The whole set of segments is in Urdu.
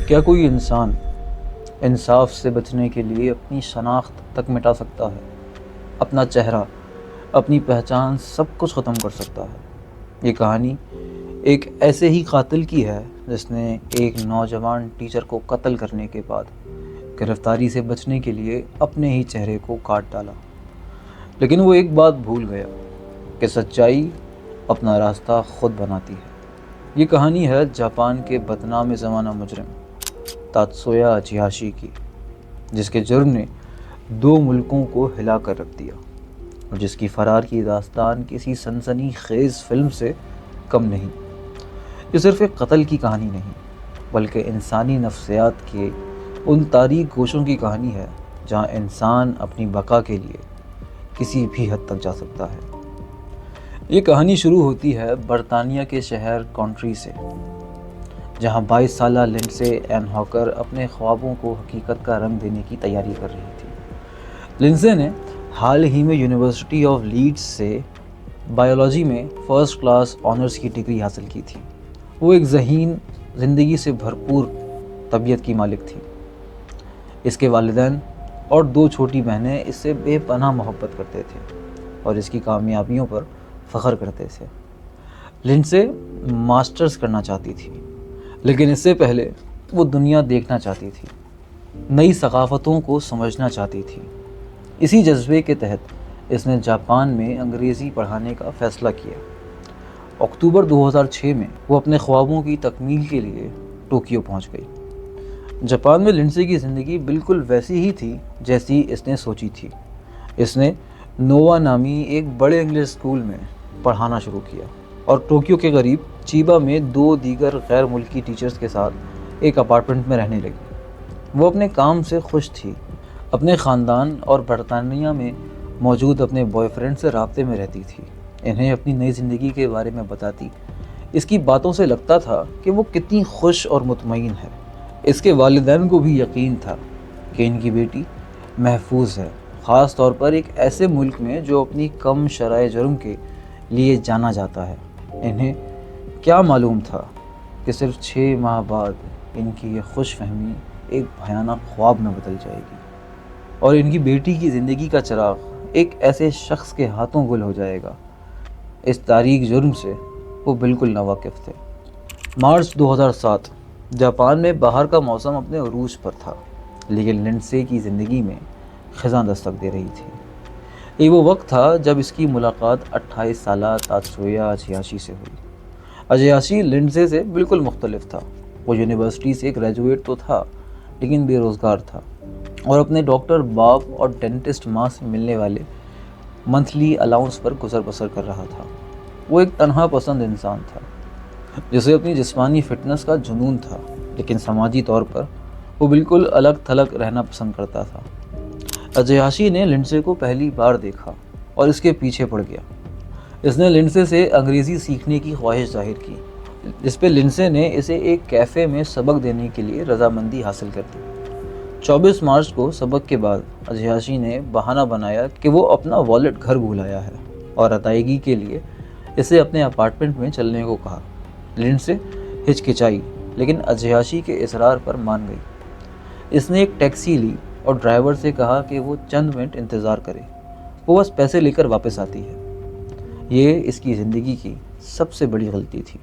کیا کوئی انسان انصاف سے بچنے کے لیے اپنی شناخت تک مٹا سکتا ہے؟ اپنا چہرہ، اپنی پہچان، سب کچھ ختم کر سکتا ہے؟ یہ کہانی ایک ایسے ہی قاتل کی ہے جس نے ایک نوجوان ٹیچر کو قتل کرنے کے بعد گرفتاری سے بچنے کے لیے اپنے ہی چہرے کو کاٹ ڈالا۔ لیکن وہ ایک بات بھول گیا کہ سچائی اپنا راستہ خود بناتی ہے۔ یہ کہانی ہے جاپان کے بدنام زمانہ مجرم تاتسویا اچیہاشی کی، جس کے جرم نے 2 ملکوں کو ہلا کر رکھ دیا، اور جس کی فرار کی داستان کسی سنسنی خیز فلم سے کم نہیں۔ یہ صرف ایک قتل کی کہانی نہیں، بلکہ انسانی نفسیات کے ان تاریک گوشوں کی کہانی ہے جہاں انسان اپنی بقا کے لیے کسی بھی حد تک جا سکتا ہے۔ یہ کہانی شروع ہوتی ہے برطانیہ کے شہر کونٹری سے، جہاں 22 سالہ لنڈسے این ہاکر اپنے خوابوں کو حقیقت کا رنگ دینے کی تیاری کر رہی تھی۔ لنڈسے نے حال ہی میں یونیورسٹی آف لیڈز سے بائیولوجی میں فرسٹ کلاس آنرز کی ڈگری حاصل کی تھی۔ وہ ایک ذہین، زندگی سے بھرپور طبیعت کی مالک تھی۔ اس کے والدین اور 2 چھوٹی بہنیں اس سے بے پناہ محبت کرتے تھے اور اس کی کامیابیوں پر فخر کرتے تھے۔ لنڈسے ماسٹرز کرنا چاہتی تھی، لیکن اس سے پہلے وہ دنیا دیکھنا چاہتی تھی، نئی ثقافتوں کو سمجھنا چاہتی تھی۔ اسی جذبے کے تحت اس نے جاپان میں انگریزی پڑھانے کا فیصلہ کیا۔ اکتوبر 2006 میں وہ اپنے خوابوں کی تکمیل کے لیے ٹوکیو پہنچ گئی۔ جاپان میں لنڈسے کی زندگی بالکل ویسی ہی تھی جیسی اس نے سوچی تھی۔ اس نے نووا نامی ایک بڑے انگلش اسکول میں پڑھانا شروع کیا اور ٹوکیو کے قریب چیبا میں 2 دیگر غیر ملکی ٹیچرز کے ساتھ ایک اپارٹمنٹ میں رہنے لگی۔ وہ اپنے کام سے خوش تھی، اپنے خاندان اور برطانیہ میں موجود اپنے بوائے فرینڈ سے رابطے میں رہتی تھی، انہیں اپنی نئی زندگی کے بارے میں بتاتی۔ اس کی باتوں سے لگتا تھا کہ وہ کتنی خوش اور مطمئن ہے۔ اس کے والدین کو بھی یقین تھا کہ ان کی بیٹی محفوظ ہے، خاص طور پر ایک ایسے ملک میں جو اپنی کم شرح جرم کے لیے جانا جاتا ہے۔ انہیں کیا معلوم تھا کہ صرف 6 ماہ بعد ان کی یہ خوش فہمی ایک بھیانک خواب میں بدل جائے گی، اور ان کی بیٹی کی زندگی کا چراغ ایک ایسے شخص کے ہاتھوں گل ہو جائے گا۔ اس تاریک جرم سے وہ بالکل ناواقف تھے۔ مارچ 2007 جاپان میں باہر کا موسم اپنے عروج پر تھا، لیکن لنڈسے کی زندگی میں خزاں دستک دے رہی تھی۔ یہ وہ وقت تھا جب اس کی ملاقات 28 سالہ تاتسویا اچیہاشی سے ہوئی۔ اچیہاشی لنڈسے سے بالکل مختلف تھا۔ وہ یونیورسٹی سے گریجویٹ تو تھا، لیکن بے روزگار تھا اور اپنے ڈاکٹر باپ اور ڈینٹسٹ ماں سے ملنے والے منتھلی الاؤنس پر گزر بسر کر رہا تھا۔ وہ ایک تنہا پسند انسان تھا جسے اپنی جسمانی فٹنس کا جنون تھا، لیکن سماجی طور پر وہ بالکل الگ تھلگ رہنا پسند کرتا تھا۔ اچیہاشی نے لنڈسے کو پہلی بار دیکھا اور اس کے پیچھے پڑ گیا۔ اس نے لنڈسے سے انگریزی سیکھنے کی خواہش ظاہر کی، جس پہ لنڈسے نے اسے ایک کیفے میں سبق دینے کے لیے رضامندی حاصل کر دی۔ 24 مارچ کو سبق کے بعد اچیہاشی نے بہانہ بنایا کہ وہ اپنا والیٹ گھر بھول آیا ہے اور ادائیگی کے لیے اسے اپنے اپارٹمنٹ میں چلنے کو کہا۔ لنڈسے ہچکچائی، لیکن اچیہاشی کے اصرار پر مان گئی۔ اس نے ایک ٹیکسی لی اور ڈرائیور سے کہا کہ وہ چند منٹ انتظار کرے، وہ بس پیسے لے کر واپس آتی ہے۔ یہ اس کی زندگی کی سب سے بڑی غلطی تھی۔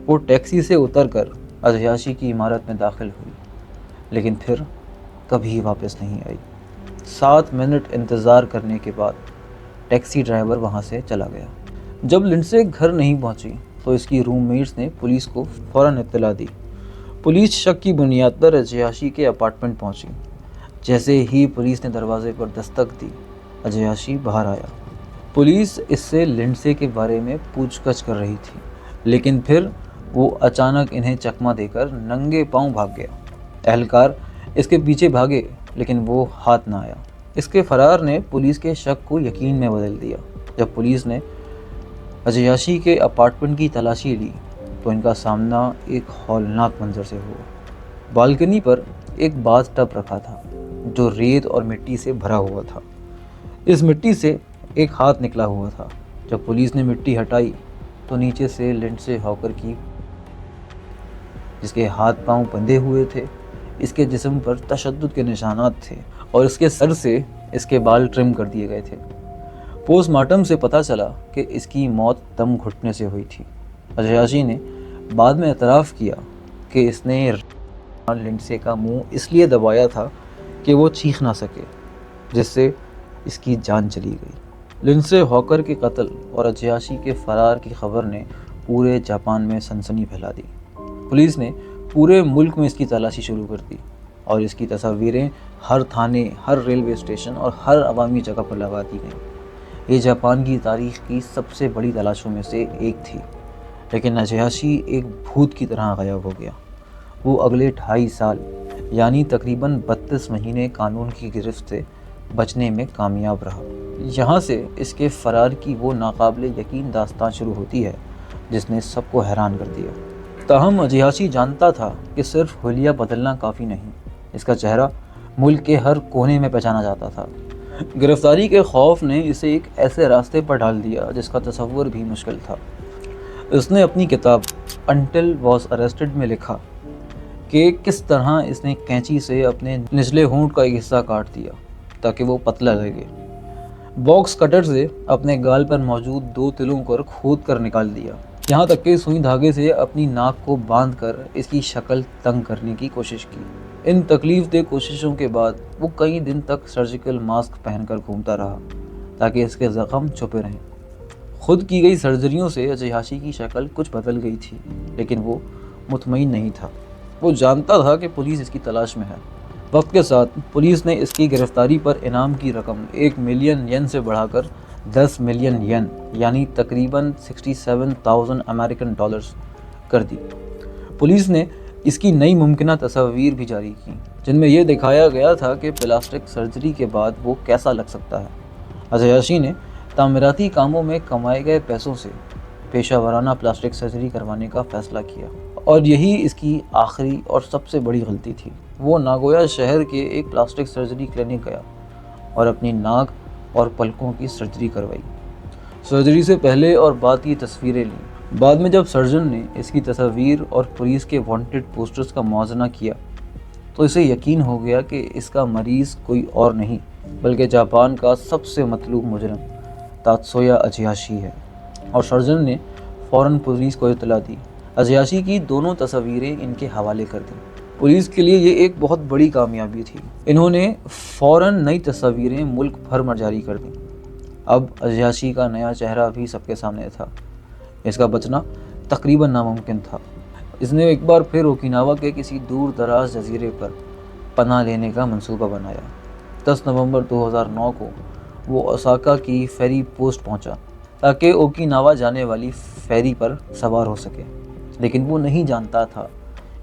وہ ٹیکسی سے اتر کر اچیہاشی کی عمارت میں داخل ہوئی، لیکن پھر کبھی واپس نہیں آئی۔ 7 منٹ انتظار کرنے کے بعد ٹیکسی ڈرائیور وہاں سے چلا گیا۔ جب لنڈسے گھر نہیں پہنچی تو اس کی روم میٹس نے پولیس کو فوراً اطلاع دی۔ پولیس شک کی بنیاد پر اچیہاشی کے اپارٹمنٹ پہنچی۔ جیسے ہی پولیس نے دروازے پر دستک دی، اچیہاشی باہر آیا۔ پولیس اس سے لنڈسے کے بارے میں پوچھ گچھ کر رہی تھی، لیکن پھر وہ اچانک انہیں چکمہ دے کر ننگے پاؤں بھاگ گیا۔ اہلکار اس کے پیچھے بھاگے، لیکن وہ ہاتھ نہ آیا۔ اس کے فرار نے پولیس کے شک کو یقین میں بدل دیا۔ جب پولیس نے اچیہاشی کے اپارٹمنٹ کی تلاشی لی تو ان کا سامنا ایک ہولناک منظر سے ہوا۔ بالکنی پر ایک باتھ ٹب رکھا تھا جو ریت اور مٹی سے بھرا ہوا تھا۔ اس مٹی سے ایک ہاتھ نکلا ہوا تھا۔ جب پولیس نے مٹی ہٹائی تو نیچے سے لنڈسے ہاکر کی جس کے ہاتھ پاؤں بندھے ہوئے تھے، اس کے جسم پر تشدد کے نشانات تھے اور اس کے سر سے اس کے بال ٹرم کر دیے گئے تھے۔ پوسٹ مارٹم سے پتہ چلا کہ اس کی موت دم گھٹنے سے ہوئی تھی۔ عیاشی نے بعد میں اعتراف کیا کہ اس نے لنڈسے کا منہ اس لیے دبایا تھا کہ وہ چیخ نہ سکے، جس سے اس کی جان چلی گئی۔ لنڈسے ہاکر کے قتل اور عیاشی کے فرار کی خبر نے پورے جاپان میں سنسنی پھیلا دی۔ پولیس نے پورے ملک میں اس کی تلاشی شروع کر دی اور اس کی تصاویریں ہر تھانے، ہر ریلوے اسٹیشن اور ہر عوامی جگہ پر لگا دی گئیں۔ یہ جاپان کی تاریخ کی سب سے بڑی تلاشوں میں سے ایک تھی، لیکن عیاشی ایک بھوت کی طرح غائب ہو گیا۔ وہ اگلے 2.5 سال یعنی تقریباً 32 مہینے قانون کی گرفت سے بچنے میں کامیاب رہا۔ یہاں سے اس کے فرار کی وہ ناقابل یقین داستان شروع ہوتی ہے جس نے سب کو حیران کر دیا۔ تاہم عیاشی جانتا تھا کہ صرف حلیہ بدلنا کافی نہیں، اس کا چہرہ ملک کے ہر کونے میں پہچانا جاتا تھا۔ گرفتاری کے خوف نے اسے ایک ایسے راستے پر ڈال دیا جس کا تصور بھی مشکل تھا۔ اس نے اپنی کتاب انٹل واز اریسٹڈ میں لکھا کہ کس طرح اس نے کینچی سے اپنے نچلے ہونٹ کا ایک حصہ کاٹ دیا تاکہ وہ پتلا لگے، باکس کٹر سے اپنے گال پر موجود 2 تلوں کو کھود کر نکال دیا، یہاں تک کہ سوئی دھاگے سے اپنی ناک کو باندھ کر اس کی شکل تنگ کرنے کی کوشش کی۔ ان تکلیف دہ کوششوں کے بعد وہ کئی دن تک سرجیکل ماسک پہن کر گھومتا رہا تاکہ اس کے زخم چھپے رہیں۔ خود کی گئی سرجریوں سے عیاشی کی شکل کچھ بدل گئی تھی، لیکن وہ مطمئن نہیں تھا۔ وہ جانتا تھا کہ پولیس اس کی تلاش میں ہے۔ وقت کے ساتھ پولیس نے اس کی گرفتاری پر انعام کی رقم 1 ملین ین سے بڑھا کر 10 ملین ین یعنی تقریباً 67,000 امریکن ڈالرز کر دی۔ پولیس نے اس کی نئی ممکنہ تصاویر بھی جاری کی، جن میں یہ دکھایا گیا تھا کہ پلاسٹک سرجری کے بعد وہ کیسا لگ سکتا ہے۔ عیاشی نے تعمیراتی کاموں میں کمائے گئے پیسوں سے پیشہ ورانہ پلاسٹک سرجری کروانے کا فیصلہ کیا، اور یہی اس کی آخری اور سب سے بڑی غلطی تھی۔ وہ ناگویا شہر کے ایک پلاسٹک سرجری کلینک گیا اور اپنی ناک اور پلکوں کی سرجری کروائی۔ سرجری سے پہلے اور بعد کی تصویریں لیں۔ بعد میں جب سرجن نے اس کی تصاویر اور پولیس کے وانٹڈ پوسٹرز کا موازنہ کیا تو اسے یقین ہو گیا کہ اس کا مریض کوئی اور نہیں بلکہ جاپان کا سب سے مطلوب مجرم تاتسویا عیاشی ہے، اور سرجن نے فوراً پولیس کو اطلاع دی۔ عیاشی کی دونوں تصاویریں ان کے حوالے کر دیں۔ پولیس کے لیے یہ ایک بہت بڑی کامیابی تھی۔ انہوں نے فوراً نئی تصاویریں ملک بھر میں جاری کر دیں۔ اب عیاشی کا نیا چہرہ بھی سب کے سامنے تھا۔ اس کا بچنا تقریباً ناممکن تھا۔ اس نے ایک بار پھر اوکیناوا کے کسی دور دراز جزیرے پر پناہ لینے کا منصوبہ بنایا۔ 10 نومبر 2009 کو وہ اوساکا کی فیری پوسٹ پہنچا تاکہ اوکیناوا جانے والی فیری پر سوار ہو سکے، لیکن وہ نہیں جانتا تھا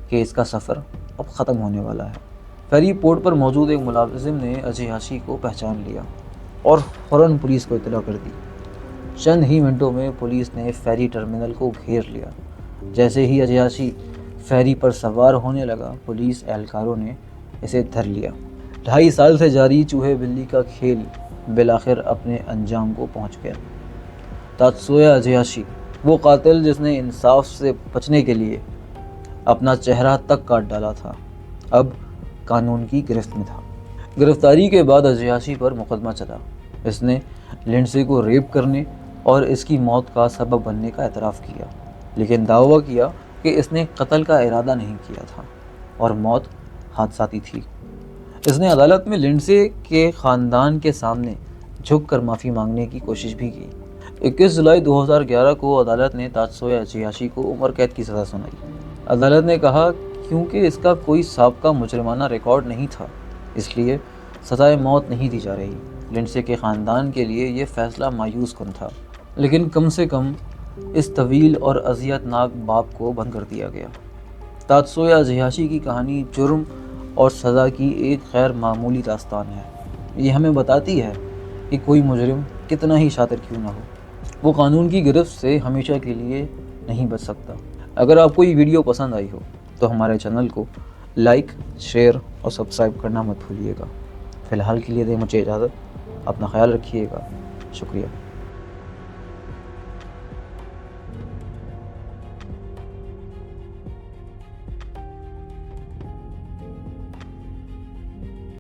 کہ اس کا سفر اب ختم ہونے والا ہے۔ فیری پورٹ پر موجود ایک ملازم نے عیاشی کو پہچان لیا اور فوراً پولیس کو اطلاع کر دی۔ چند ہی منٹوں میں پولیس نے فیری ٹرمینل کو گھیر لیا۔ جیسے ہی عیاشی فیری پر سوار ہونے لگا، پولیس اہلکاروں نے اسے دھر لیا۔ 2.5 سال سے جاری چوہے بلی کا کھیل بالآخر اپنے انجام کو پہنچ گیا۔ تاتسویا عیاشی، وہ قاتل جس نے انصاف سے بچنے کے لیے اپنا چہرہ تک کاٹ ڈالا تھا، اب قانون کی گرفت میں تھا۔ گرفتاری کے بعد عیاشی پر مقدمہ چلا۔ اس نے لنڈسے کو ریپ کرنے اور اس کی موت کا سبب بننے کا اعتراف کیا، لیکن دعویٰ کیا کہ اس نے قتل کا ارادہ نہیں کیا تھا اور موت حادثاتی تھی۔ اس نے عدالت میں لنڈسے کے خاندان کے سامنے جھک کر معافی مانگنے کی کوشش بھی کی۔ 21 جولائی 2011 کو عدالت نے تاتسویا عیاشی کو عمر قید کی سزا سنائی۔ عدالت نے کہا کیونکہ اس کا کوئی سابقہ مجرمانہ ریکارڈ نہیں تھا، اس لیے سزائے موت نہیں دی جا رہی۔ لنڈسے کے خاندان کے لیے یہ فیصلہ مایوس کن تھا، لیکن کم سے کم اس طویل اور اذیت ناک باب کو بند کر دیا گیا۔ تاتسویا عیاشی کی کہانی جرم اور سزا کی ایک غیر معمولی داستان ہے۔ یہ ہمیں بتاتی ہے کہ کوئی مجرم کتنا ہی شاطر کیوں نہ ہو، وہ قانون کی گرفت سے ہمیشہ کے لیے نہیں بچ سکتا۔ اگر آپ کو یہ ویڈیو پسند آئی ہو تو ہمارے چینل کو لائک، شیئر اور سبسکرائب کرنا مت بھولیے گا۔ فی الحال کے لیے دیں مجھے اجازت، اپنا خیال رکھیے گا، شکریہ۔